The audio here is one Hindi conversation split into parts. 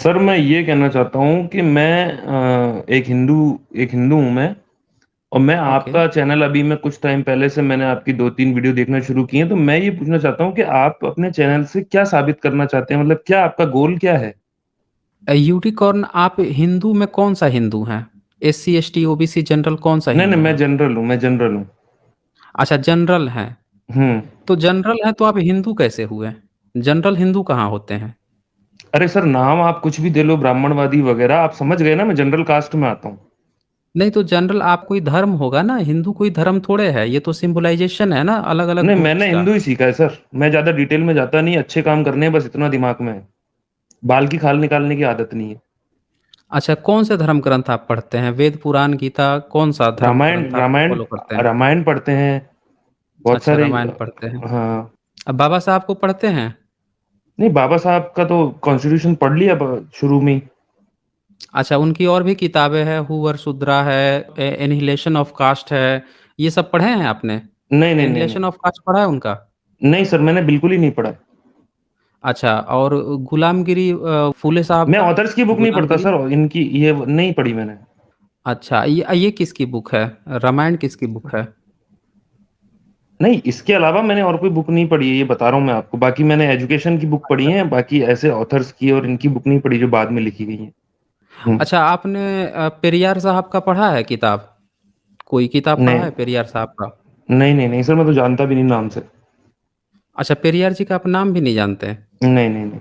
सर मैं ये कहना चाहता हूँ कि मैं एक हिंदू हूँ मैं। और मैं ओके। आपका चैनल अभी मैं कुछ टाइम पहले से मैंने आपकी 2-3 वीडियो देखना शुरू की है, तो मैं ये पूछना चाहता हूँ कि आप अपने चैनल से क्या साबित करना चाहते हैं? मतलब क्या आपका गोल क्या है? यूनिकॉर्न आप हिंदू में कौन-सा हिंदू हैं? एससी, एसटी, ओबीसी, जनरल कौन-सा नहीं, नहीं, हिंदू मैं हैं? जनरल हूँ, मैं जनरल हूँ। अच्छा जनरल हैं। हुँ। तो जनरल हैं तो आप हिंदू कैसे हुए? जनरल हिंदू कहाँ होते हैं? अरे सर नाम आप कुछ भी दे लो ब्राह्मणवादी वगैरह, आप समझ गए ना मैं जनरल कास्ट में आता हूँ। नहीं तो जनरल आप कोई धर्म होगा ना, हिंदू कोई धर्म थोड़े है, ये तो सिंबलाइज़ेशन है ना अलग-अलग नहीं, ग्रुप्स मैंने का। हिंदू ही सीखा है सर। मैं ज़्यादा डिटेल में जाता नहीं, अच्छे काम करने हैं बस इतना दिमाग में है। बाल की खाल निकालने की आदत नहीं है। अच्छा कौन से धर्म ग्रंथ आप पढ़ते हैं? वेद, पुराण, गीता कौन-सा धर्म रामायण ग्रंथ आप रामायण फ़ॉलो करते हैं? रामायण पढ़ते हैं, बहुत अच्छा सारे रामायण पढ़ते हैं। हाँ। अब बाबा साहब को पढ़ते हैं? नहीं, बाबा साहब का तो कॉन्स्टिट्यूशन पढ़ लिया शुरू में ही। अच्छा उनकी और भी किताबें हैं, हूवर शुद्रा है, एनिहिलेशन ऑफ कास्ट है, ये सब पढ़े हैं आपने? नहीं, नहीं, नहीं, नहीं। एनिहिलेशन ऑफ कास्ट पढ़ा है उनका? नहीं सर, मैंने बिल्कुल ही नहीं पढ़ा है। अच्छा और गुलामगिरी फुले साहब मैं का? ऑथर्स की बुक नहीं पढ़ता गुलामगिरी? सर, इनकी ये नहीं पढ़ी मैंने। अच्छा ये किसकी बुक है? रामायण किसकी बुक है? नहीं, इसके अलावा मैंने और कोई बुक नहीं पढ़ी है, ये बता रहा हूँ मैं आपको। बाकी मैंने एजुकेशन की बुक पढ़ी अच्छा। है, बाकी ऐसे ऑथर्स की और इनकी बुक नहीं पढ़ी जो बाद में लिखी गई हैं। हुँ। अच्छा आपने पेरियार साहब का पढ़ा है किताब? कोई किताब पढ़ा नहीं, है पेरियार साहब का? नहीं, नहीं, नहीं सर, मैं तो जानता भी नहीं नाम से। अच्छा पेरियार जी का आप नाम भी नहीं जानते हैं? नहीं, नहीं, नहीं।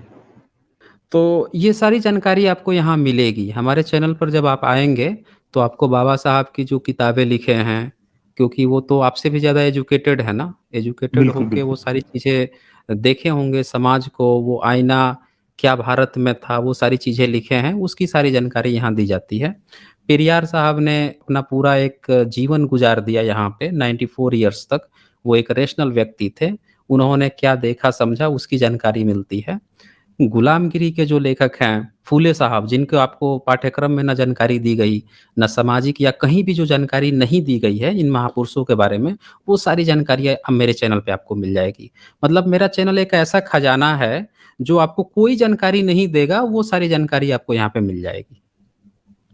तो ये सारी जानकारी आपको यहाँ मिलेगी। हमारे चैनल पर जब आप आएँगे, तो आपको बाबा साहब की जो किताबें लिखे हैं, क्योंकि वो तो आपसे भी ज़्यादा एजुकेटेड है ना, एजुकेटेड बिल्कुल, होके वो बिल्कुल। सारी चीज़ें देखे होंगे समाज को, वो आईना क्या भारत में था, वो सारी चीज़ें लिखे हैं, उसकी सारी जानकारी यहाँ दी जाती है। पेरियार साहब ने अपना पूरा एक जीवन गुज़ार दिया यहाँ पे 94 ईयर्स तक। वो एक रैशनल व्यक्ति थे। उन्होंने क्या देखा समझा उसकी जानकारी मिलती है। गुलामगिरी के जो लेखक हैं, फूले साहब जिनको आपको पाठ्यक्रम में ना जानकारी दी गई, ना सामाजिक या कहीं भी जो जानकारी नहीं दी गई है इन महापुरुषों के बारे में, वो सारी जानकारियाँ अब मेरे चैनल पे आपको मिल जाएगी। मतलब मेरा चैनल एक ऐसा खजाना है, जो आपको कोई जानकारी नहीं देगा, वो सारी जानकारी आपको यहाँ पे मिल जाएगी।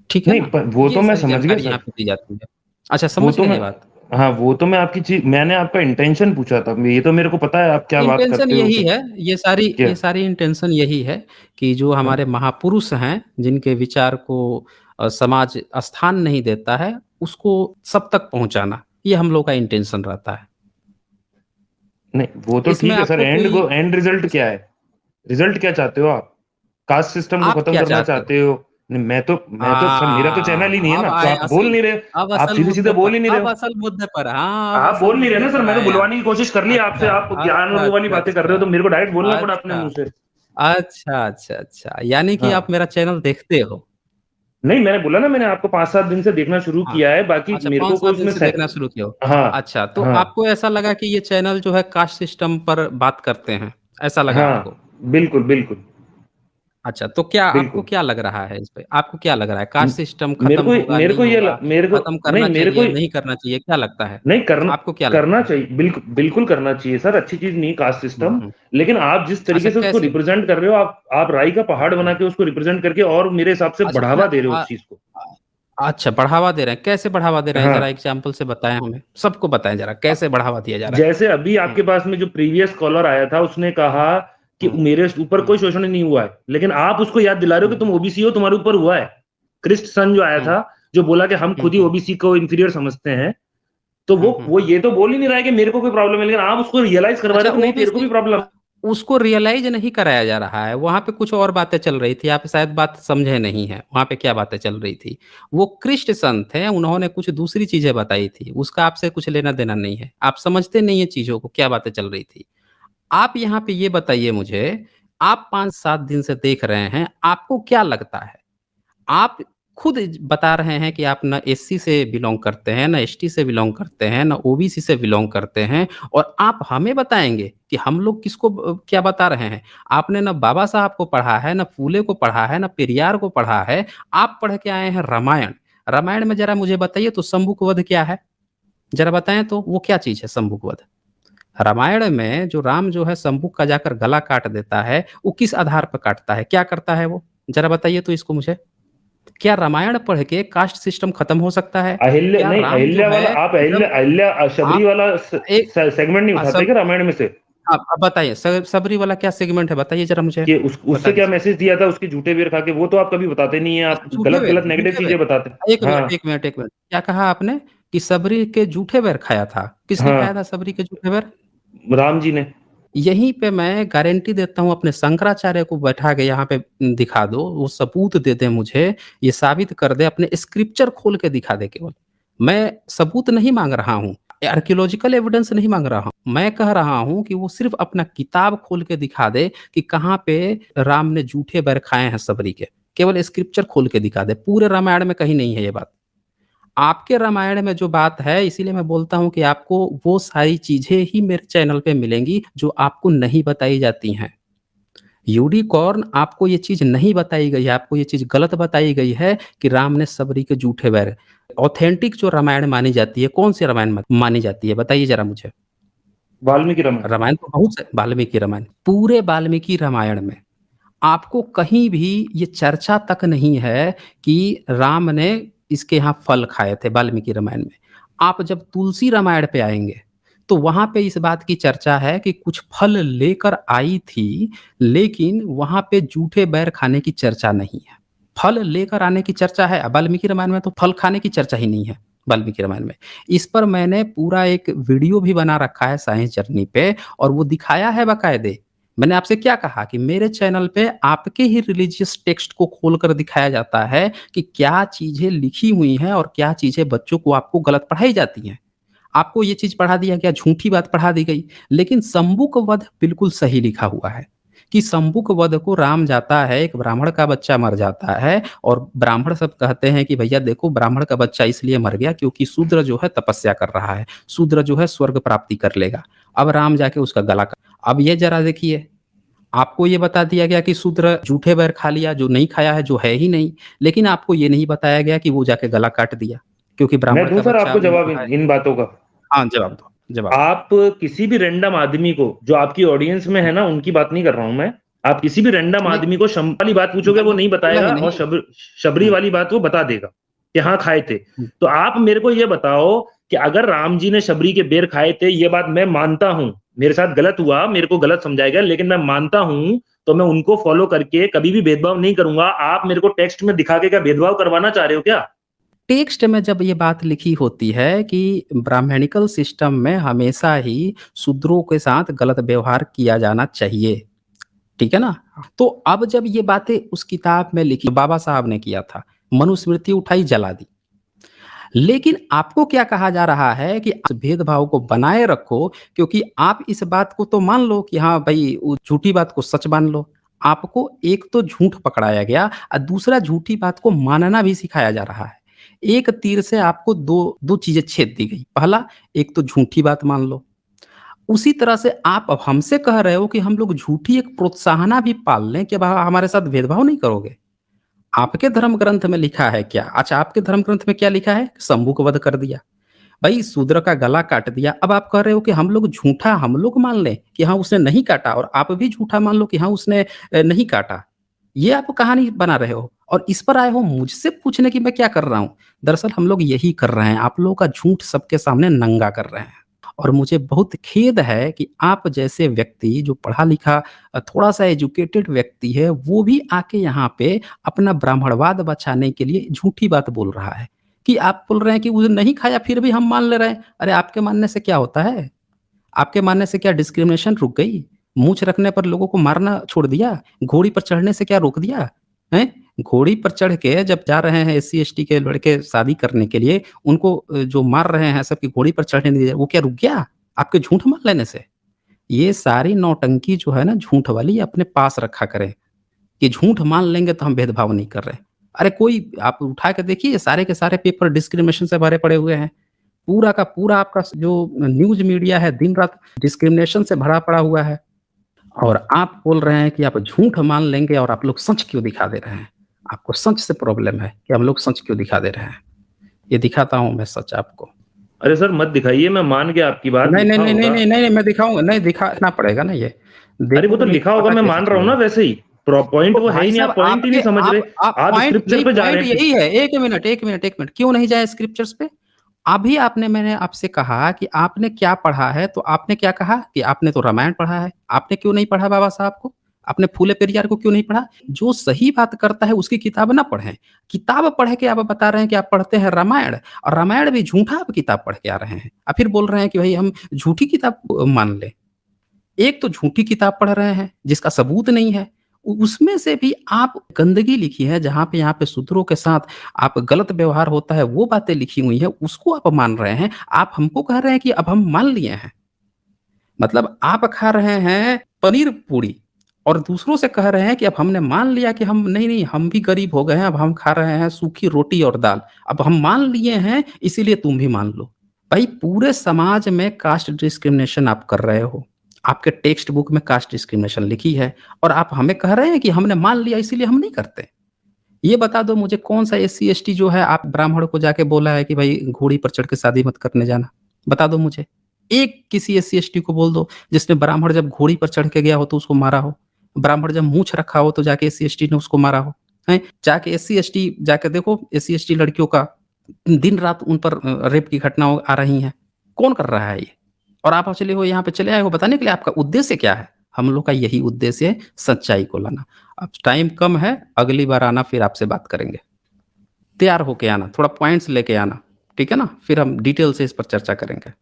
ठीक है नहीं, ना? प वो तो ये मैं सारी समझ गया जानकारी यहाँ सर। पे दी जाती है। अच्छा वो समझ तो गए मैं ये बात? हाँ, वो तो मैं आपकी चीज़ मैंने आपका इंटेंशन पूछा था। ये तो मेरे को पता है आप क्या बात इंटेंशन करते हो यही कि है, क्या ये सारी इंटेंशन यही है कि जो हाँ, हमारे महापुरुष हैं, जिनके विचार को समाज स्थान नहीं देता है, उसको सब तक पहुँचाना, ये हम लोग का इंटेंशन रहता है। नहीं, वो तो इसमें ठीक है सर, आपको कोई एंड रिज़ल्ट इस क्या है? रिज़ल्ट क्या चाहते हो आप? कास्ट सिस्टम को आप खत्म क्या करना चाहते हो? चाहते हो? नहीं, मैं तो सर मेरा तो चैनल ही नहीं है अब ना, तो आए आप बोल नहीं रहे। आप सीधे-सीधे बोल ही नहीं रहे हो। असल मुद्दे पर हाँ, अब आप असल बोल नहीं रहे मुद्दे ना सर, पर मैंने आए आप। बुलवाने की कोशिश कर ली आपसे, अच्छा, आप ज्ञान और अच्छा, वो वाली अच्छा, बातें कर रहे हो, अच्छा। तो मेरे को डायरेक्ट बोलना पड़ा अपने अच्छा, मुँह से। अच्छा, अच्छा, अच्छा, यानी कि आप हाँ। मेरा चैनल देखते हो? नहीं, मैंने बोला ना मैंने आपको 5-7 दिन से देखना शुरू हाँ। किया है, बाकी अच्छा मेरे को कोई 5-7 दिन उसमें से देखना शुरू किए हो। हाँ, अच्छा, तो हाँ, आपको ऐसा लगा कि ये चैनल जो है कास्ट सिस्टम पर बात करते हैं, ऐसा लगा आपको? हाँ। बिल्कुल, बिल्कुल, अच्छा, तो क्या आपको बिल्कुल। क्या लग रहा है इस पे? आपको क्या लग रहा है उम, कास्ट सिस्टम खत्म होगा, मेरे नहीं को ये होगा? ल मेरे को खत्म नहीं करना मेरे को चाहिए, नहीं करना चाहिए, क्या लगता है? नहीं आपको क्या लगता करना है? चाहिए, बिल्कुल करना चाहिए सर, अच्छी चीज़ नहीं कास्ट हुँ, सिस्टम। हुँ। लेकिन आप जिस अच्छा तरीके से उसको कैसे? रिप्रेज़ेंट कर रहे हो, आप राई का पहाड़ अच्छा, बना के उसको रिप्रेज़ेंट करके और मेरे हिसाब से अच्छा क्या बढ़ावा दे रहे हो अ उस चीज़ को। अच्छा बढ़ावा दे रहे हैं, कैसे बढ़ावा दे रहे हैं? हाँ। ज़रा एग्ज़ाम्पल से बताएँ हमें। सबको बताएँ ज़रा अ, कैसे बढ़ावा दिया जा रहा है? जैसे अभी हुँ, आपके पास में जो प्रीवियस कॉलर आया था, उसने कहा कि हुँ, मेरे ऊपर हुँ, कोई शोषण नहीं हुआ है, लेकिन आप उसको याद दिला रहे हो कि हुँ, तुम ओबीसी हो, तुम्हारे ऊपर हुआ है। क्रिस्ट सन जो आया हुँ, था, जो बोला कि हम हुँ, खुद ही हुँ, ओबीसी को इंफीरियर समझते हैं, तो हुँ, हुँ, वो हुँ। ये तो बोल ही नहीं रहा है कि मेरे को कोई प्रॉब्लम है, लेकिन आप उसको रियलाइज़ करवा रहे अच्छा हो कि नहीं तेरे को ओबीसी भी प्रॉब्लम। उसको रियलाइज़ नहीं कराया जा रहा है, वहाँ पे कुछ और बातें चल रही थी, आप शायद बात समझे नहीं हैं, वहाँ पे क्या बातें चल रही थी। वो कृष्ण संत हैं, उन्होंने कुछ दूसरी चीज़ें बताई थी, उसका आपसे कुछ लेना-देना नहीं है। आप समझते नहीं हैं चीज़ों को, क्या बातें चल रही थी। आप यहाँ पे ये बताइए मुझे, आप 5-7 दिन से देख रहे हैं, आपको क्या लगता है? आप खुद बता रहे हैं कि आप ना एससी से बिलॉन्ग करते हैं, ना एसटी से बिलॉन्ग करते हैं, ना ओबीसी से बिलॉन्ग करते हैं और आप हमें बताएँगे कि हम लोग किसको क्या बता रहे हैं। आपने ना बाबा साहब को पढ़ा है, ना फूले को पढ़ा है, ना पेरियार को पढ़ा है, आप पढ़ के आए हैं रामायण। रामायण में ज़रा मुझे बताइए तो शंभुक वध क्या है? ज़रा बताएँ तो वो क्या चीज़ है शंभुक वध? रामायण में जो राम जो है शंभुक का जाकर गला काट देता है, वो किस आधार पर काटता है? क्या करता है वो? ज़रा बताइए तो इसको मुझे। क्या रामायण पढ़ के कास्ट सिस्टम खत्म हो सकता है? अहिल्या क्या नहीं, राम जो अहिल्या वाला है आप जब अहिल्या शबरी आप वाला एक सेगमेंट नहीं उठाते सब क्या रामायण में से? आप बताइए सबरी वाला क्या सेगमेंट है बताइए ज़रा मुझे? कि बता उससे क्या दीजिए। मैसेज दिया था उसके झूठे बेर खा के, वो तो आप कभी बताते नहीं है, आप गलत-गलत नेगेटिव झूठे बेर। चीज़ें बताते हैं। 1 मिनट, हाँ, 1 मिनट, 1 मिनट। क्या कहा आपने कि सबरी के झूठे बेर खाया था? किसने हाँ, खाया था सबरी के झूठे बेर? राम जी ने। यहीं पे मैं गारंटी देता हूँ अपने शंकराचार्य को बैठा के यहाँ पे दिखा दो, वो सबूत दे दें मुझे, ये साबित कर दे, अपने स्क्रिप्चर खोल के दिखा दे केवल। मैं सबूत नहीं माँग रहा हूँ, आर्कियोलॉजिकल एविडेंस नहीं माँग रहा हूँ। मैं कह रहा हूँ कि वो सिर्फ़ अपना किताब खोल के दिखा दे कि कहाँ पे राम ने झूठे बैर खाए हैं सबरी के। केवल स्क्रिप्चर खोल के दिखा दे, पूरे रामायण में कहीं नहीं है ये बात। आपके रामायण में जो बात है इसीलिए मैं बोलता हूँ कि आपको वो सारी चीज़ें ही मेरे चैनल पे मिलेंगी जो आपको नहीं बताई जाती हैं। यूनिकॉर्न आपको ये चीज़ नहीं बताई गई है, आपको ये चीज़ गलत बताई गई है कि राम ने सबरी के जूठे बैर ऑथेंटिक जो रामायण मानी जाती है, कौन-सी रामायण मानी जाती है? बताइए ज़रा मुझे। वाल्मीकि रामायण। रामायण तो बहुत से वाल्मीकि रामायण। पूरे वाल्मीकि रामायण में आपको कहीं भी ये चर्चा तक नहीं है कि राम ने इसके यहाँ फल खाए थे वाल्मीकि रामायण में। आप जब तुलसी रामायण पे आएँगे, तो वहाँ पे इस बात की चर्चा है कि कुछ फल लेकर आई थी, लेकिन वहाँ पे जूठे बैर खाने की चर्चा नहीं है। फल लेकर आने की चर्चा है, वाल्मीकि रामायण में तो फल खाने की चर्चा ही नहीं है, वाल्मीकि रामायण में। इस पर मैंने पूरा एक वीडियो भी बना रखा है साइंस जर्नी पे और वो दिखाया है बाकायदे। मैंने आपसे क्या कहा कि मेरे चैनल पे आपके ही रिलीजियस टेक्स्ट को खोलकर दिखाया जाता है कि क्या चीज़ें लिखी हुई हैं और क्या चीज़ें बच्चों को आपको गलत पढ़ाई जाती हैं। आपको ये चीज़ पढ़ा दिया गया, झूठी बात पढ़ा दी गई। लेकिन शंभुक वध बिल्कुल सही लिखा हुआ है कि शंभुक वध को राम जाता है, एक ब्राह्मण का बच्चा मर जाता है और ब्राह्मण सब कहते हैं कि भैया देखो ब्राह्मण का बच्चा इसलिए मर गया क्योंकि शूद्र जो है तपस्या कर रहा है, शूद्र जो है स्वर्ग प्राप्ति कर लेगा। अब राम जाके उसका गला काट अब ये ज़रा देखिए आपको ये बता दिया गया कि शूद्र जूठे बैर खा लिया, जो नहीं खाया है, जो है ही नहीं। लेकिन आपको ये नहीं बताया गया कि वो जाके गला काट दिया, क्योंकि मैं ब्राह्मण दूँ का सर बच्चा आपको मर जवाब रहा है। इन बातों का? हाँ, जवाब दो, जवाब दो। आप किसी भी रैंडम आदमी को, जो आपकी ऑडियंस में है ना, उनकी बात नहीं कर रहा हूँ मैं। आप किसी भी रैंडम नहीं, आदमी को शंभ वाली बात पूछोगे, वो मैंने नहीं बोला बताएगा ही और नहीं। शबरी हुँ, वाली बात वो बता देगा कि हाँ, खाए थे। हुँ। तो आप मेरे को ये बताओ कि अगर राम जी ने शबरी के बेर खाए थे, ये बात मैं मानता हूँ। मेरे साथ गलत हुआ, मेरे को गलत समझाया गया, लेकिन मैं मानता हूँ, तो मैं उनको फॉलो करके कभी भी भेदभाव नहीं करूँगा। आप मेरे को टेक्स्ट में दिखा के क्या भेदभाव करवाना चाह रहे हो क्या? टेक्स्ट में जब ये बात लिखी होती है कि ब्राह्मणिकल सिस्टम में हमेशा ही शूद्रों के साथ गलत व्यवहार किया जाना चाहिए, ठीक है ना? तो अब जब ये बातें उस किताब में लिखी बाबा साहब ने किया था, मनुस्मृति उठाई जला दी। लेकिन आपको क्या कहा जा रहा है कि इस भेदभाव को बनाए रखो क्योंकि आप इस बात को तो मान लो कि हाँ भाई वो झूठी बात को सच मान लो। आपको एक तो झूठ पकड़ाया गया और दूसरा झूठी बात को मानना भी सिखाया जा रहा है। एक तीर से आपको दो चीज़ें छेद दी गई। पहला, एक तो झूठी बात मान लो। उसी तरह से आप अब हमसे कह रहे हो कि हम लोग झूठी एक प्रोत्साहना भी पाल लें कि अब हमारे साथ भेदभाव नहीं करोगे। आपके धर्म ग्रंथ में लिखा है क्या? अच्छा आपके धर्म ग्रंथ में क्या लिखा है? शंभू को वध कर दिया। भई शूद्र का गला काट दिया। अब आप कह रहे हो कि हम लोग झूठा हम लोग मान लें कि हाँ, उसने नहीं काटा और आप भी झूठा मान लो कि हाँ, उसने नहीं काटा। ये आप कहानी बना रहे हो और इस पर आए हो मुझसे पूछने कि मैं क्या कर रहा हूँ। दरअसल हम लोग यही कर रहे हैं, आप लोगों का झूठ सबके सामने नंगा कर रहे हैं। और मुझे बहुत खेद है कि आप जैसे व्यक्ति जो पढ़ा-लिखा थोड़ा-सा एजुकेटेड व्यक्ति है, वो भी आके यहाँ पे अपना ब्राह्मणवाद बचाने के लिए झूठी बात बोल रहा है। कि आप बोल रहे हैं कि वो नहीं खाया फिर भी हम मान ले रहे हैं। अरे आपके मानने से क्या होता है? आपके मानने से क्या डिस्क्रिमिनेशन रुक गई? मूंछ रखने पर लोगों को मारना छोड़ दिया? घोड़ी पर चढ़ने से क्या रोक दिया? हैं? घोड़ी पर चढ़ के जब जा रहे हैं एससी-एसटी के लड़के शादी करने के लिए, उनको जो मार रहे हैं सब कि घोड़ी पर चढ़ने नहीं दिया, वो क्या रुक गया? आपके झूठ मान लेने से? ये सारी नौटंकी जो है ना झूठ वाली ये अपने पास रखा करें। कि झूठ मान लेंगे तो हम भेदभाव नहीं कर रहे। अरे कोई आप उठा के देखिए सारे के सारे पेपर डिस्क्रिमिनेशन से भरे पड़े हुए हैं। पूरा का पूरा आपका जो न्यूज़ मीडिया है दिन-रात डिस्क्रिमिनेशन से भरा पड़ा हुआ है। और आप बोल रहे हैं कि आप झूठ मान लेंगे और आप लोग सच क्यों दिखा दे रहे हैं? आपको सच से प्रॉब्लम है कि हम लोग सच क्यों दिखा दे रहे हैं? ये दिखाता हूँ मैं सच आपको। अरे सर मत दिखाइए, मैं मान गया आपकी बात, नहीं, नहीं, लिखा नहीं, नहीं, होगा। नहीं, नहीं, मैं दिखाऊँगा नहीं दिखाना पड़ेगा ना ये। अरे वो तो देखोगे नहीं तो लिखा होगा, पता मैं कैसे मान रहा हूँ ना चलेगा? वैसे ही। पॉइंट तो वो है भाई ही नहीं, साहब आप पॉइंट ही नहीं आपके समझ रहे। आप आप पॉइंट स्क्रिप्चर नहीं, पे जा पॉइंट रहे हैं। यही है। 1 मिनट, 1 मिनट, 1 मिनट, क्यों नहीं जाए स्क्रिप्चर्स पे? अभी आपने मैंने आपसे कहा कि आपने क्या पढ़ा है, तो आपने क्या कहा कि आपने तो रामायण पढ़ा है। आपने क्यों नहीं पढ़ा बाबा साहब को? आपने फूले पेरियार को क्यों नहीं पढ़ा? जो सही बात करता है उसकी किताब ना पढ़ें। किताब पढ़ के आप बता रहे हैं कि आप पढ़ते हैं रामायण, और रामायण भी झूठा आप किताब पढ़ के आ रहे हैं। फिर बोल रहे हैं कि भई हम झूठी किताब मान लें। एक तो झूठी किताब पढ़ रहे हैं, जिसका सबूत नहीं है। उसमें से भी आप गंदगी लिखी है, जहाँ पे यहाँ पे शूद्रों के साथ आप गलत व्यवहार होता है, वो बातें लिखी हुई हैं, उसको आप मान रहे हैं। आप हमको कह रहे हैं कि अब हम मान लिए हैं। मतलब आप खा रहे हैं पनीर पूड़ी और दूसरों से कह रहे हैं कि अब हमने मान लिया कि हम नहीं, नहीं, हम भी गरीब हो गए हैं, अब हम खा रहे हैं सूखी रोटी और दाल। अब हम मान लिए हैं, इसीलिए तुम भी मान लो। भाई पूरे समाज में कास्ट डिस्क्रिमिनेशन आप कर रहे हो। आपके टेक्स्ट बुक में कास्ट डिस्क्रिमिनेशन लिखी है और आप हमें कह रहे हैं कि हमने मान लिया इसीलिए हम नहीं करते। ये बता दो मुझे कौन-सा एससी एसटी जो है आप ब्राह्मण को जाके बोला है कि भाई घोड़ी पर चढ़ के शादी मत करने जाना? बता दो मुझे। एक किसी एससी एसटी को बोल दो जिसने ब्राह्मण जब घोड़ी पर चढ़ के गया हो तो उसको मारा हो। ब्राह्मण जब मूंछ रखा हो तो जाके एससी एसटी ने उसको मारा हो। हैं? जाके एससी एसटी जाके देखो एससी एसटी लड़कियों का दिन-रात उन पर रेप की घटनाएँ आ रही हैं। कौन कर रहा है ये? और आप चले हो यहाँ पे चले आए हो बताने के लिए आपका उद्देश्य क्या है? हम लोग का यही उद्देश्य है सच्चाई को लाना। अब टाइम कम है, अगली बार आना फिर आपसे बात करेंगे। तैयार होके आना, थोड़ा पॉइंट्स लेके आना, ठीक है ना? फिर हम डिटेल से इस पर चर्चा करेंगे।